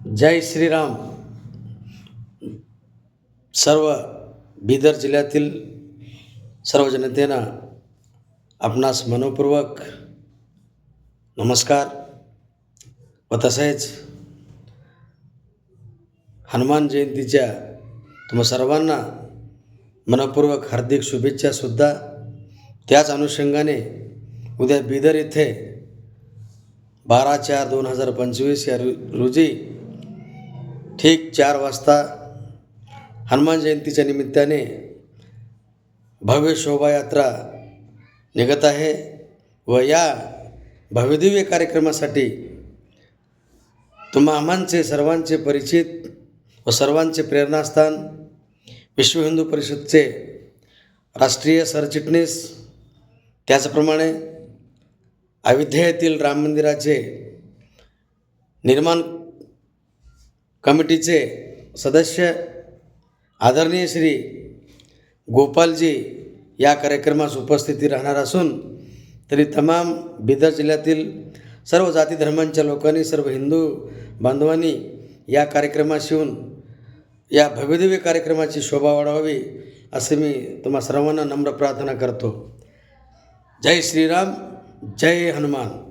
जय श्रीराम. सर्व बिदर जिल्ह्यातील सर्व जनतेना आपणास मनपूर्वक नमस्कार व तसेच हनुमान जयंतीच्या तुम्हा सर्वांना मनपूर्वक हार्दिक शुभेच्छासुद्धा. त्याच अनुषंगाने उद्या बिदर येथे 12/4/2025 या रोजी ठीक 4 वाजता हनुमान जयंतीच्या निमित्ताने भव्य शोभायात्रा निघत आहे व या भव्यदिव्य कार्यक्रमासाठी तुम्हा आम्हांचे सर्वांचे परिचित व सर्वांचे प्रेरणास्थान विश्व हिंदू परिषदचे राष्ट्रीय सरचिटणीस, त्याचप्रमाणे अयोध्या येथील राम मंदिराचे निर्माण कमिटीचे सदस्य आदरणीय श्री गोपालजी या कार्यक्रमास उपस्थिती राहणार असून तरी तमाम बिदर जिल्ह्यातील सर्व जाती धर्मांच्या लोकांनी, सर्व हिंदू बांधवांनी या कार्यक्रमास येऊन या भव्यदिव्य कार्यक्रमाची शोभा वाढवावी असे मी तुम्हा सर्वांना नम्र प्रार्थना करतो. जय श्रीराम, जय हनुमान.